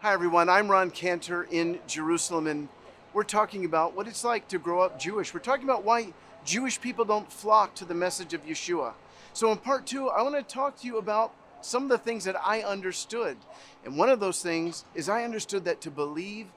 Hi everyone, I'm Ron Cantor in Jerusalem, and we're talking about what it's like to grow up Jewish. We're talking about why Jewish people don't flock to the message of Yeshua. So in part two, I want to talk to you about some of the things that I understood. And one of those things is I understood that to believe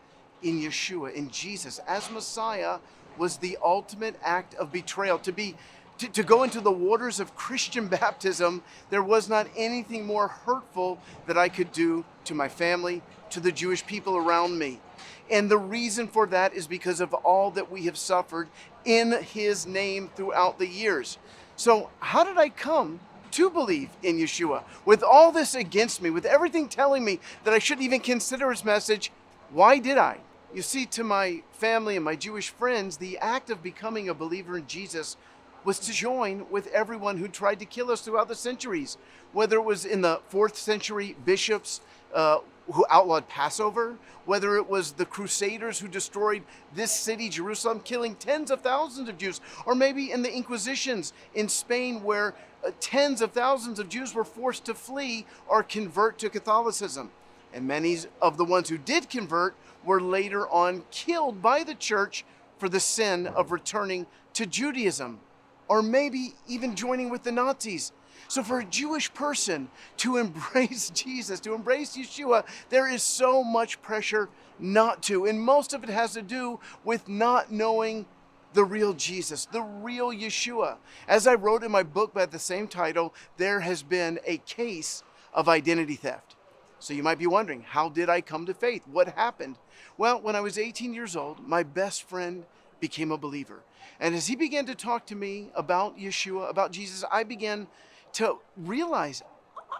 in Yeshua, in Jesus, as Messiah was the ultimate act of betrayal. To go into the waters of Christian baptism, there was not anything more hurtful that I could do to my family, to the Jewish people around me. And the reason for that is because of all that we have suffered in His name throughout the years. So how did I come to believe in Yeshua? With all this against me, with everything telling me that I shouldn't even consider His message, why did I? You see, to my family and my Jewish friends, the act of becoming a believer in Jesus was to join with everyone who tried to kill us throughout the centuries. Whether it was in the 4th century bishops who outlawed Passover, whether it was the Crusaders who destroyed this city, Jerusalem, killing tens of thousands of Jews, or maybe in the Inquisitions in Spain where tens of thousands of Jews were forced to flee or convert to Catholicism. And many of the ones who did convert were later on killed by the church for the sin of returning to Judaism, or maybe even joining with the Nazis. So for a Jewish person to embrace Jesus, to embrace Yeshua, there is so much pressure not to. And most of it has to do with not knowing the real Jesus, the real Yeshua. As I wrote in my book by the same title, there has been a case of identity theft. So you might be wondering, how did I come to faith? What happened? Well, when I was 18 years old, my best friend became a believer. And as he began to talk to me about Yeshua, about Jesus, I began to realize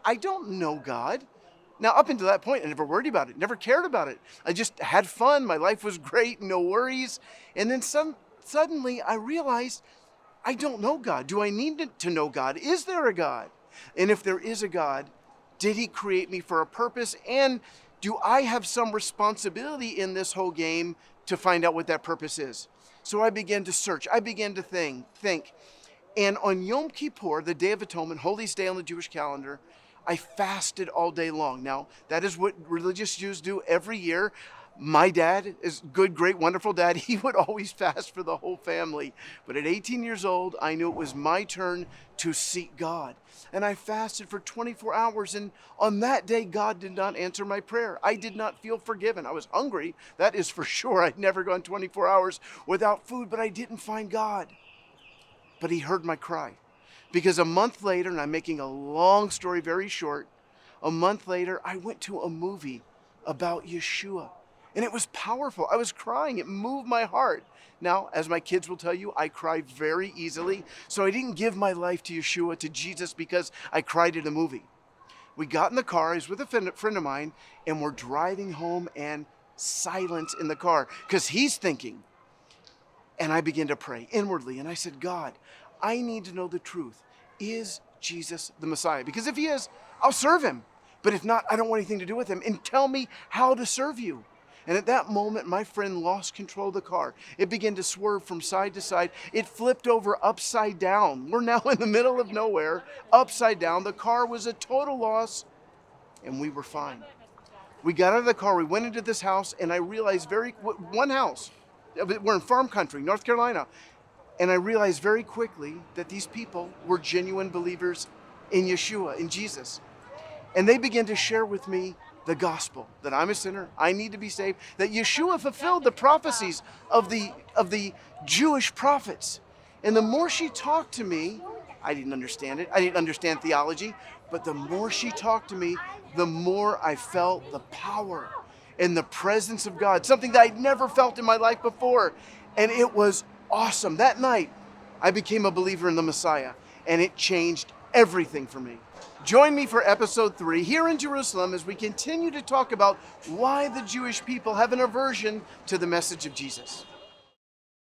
I don't know God. Now, up until that point, I never worried about it, never cared about it. I just had fun. My life was great, no worries. And then suddenly I realized I don't know God. Do I need to know God? Is there a God? And if there is a God, did He create me for a purpose? And do I have some responsibility in this whole game to find out what that purpose is? So I began to search. I began to think. And on Yom Kippur, the Day of Atonement, holiest day on the Jewish calendar, I fasted all day long. Now, that is what religious Jews do every year. My dad is good, great, wonderful dad. He would always fast for the whole family. But at 18 years old, I knew it was my turn to seek God. And I fasted for 24 hours. And on that day, God did not answer my prayer. I did not feel forgiven. I was hungry. That is for sure. I'd never gone 24 hours without food, but I didn't find God. But He heard my cry. Because a month later, and I'm making a long story very short, a month later, I went to a movie about Yeshua. And it was powerful. I was crying. It moved my heart. Now, as my kids will tell you, I cry very easily. So I didn't give my life to Yeshua, to Jesus, because I cried at a movie. We got in the car. I was with a friend of mine, and we're driving home, and silence in the car because he's thinking. And I began to pray inwardly. And I said, God, I need to know the truth. Is Jesus the Messiah? Because if He is, I'll serve Him. But if not, I don't want anything to do with Him. And tell me how to serve You. And at that moment, my friend lost control of the car. It began to swerve from side to side. It flipped over upside down. We're now in the middle of nowhere, upside down. The car was a total loss, and we were fine. We got out of the car. We went into this house, and I realized one house. We're in farm country, North Carolina. And I realized very quickly that these people were genuine believers in Yeshua, in Jesus. And they began to share with me the gospel, that I'm a sinner, I need to be saved, that Yeshua fulfilled the prophecies of the Jewish prophets. And the more she talked to me, I didn't understand it. I didn't understand theology. But the more she talked to me, the more I felt the power and the presence of God, something that I'd never felt in my life before. And it was awesome. That night, I became a believer in the Messiah, and it changed everything for me. Join me for episode 3 here in Jerusalem as we continue to talk about why the Jewish people have an aversion to the message of Jesus.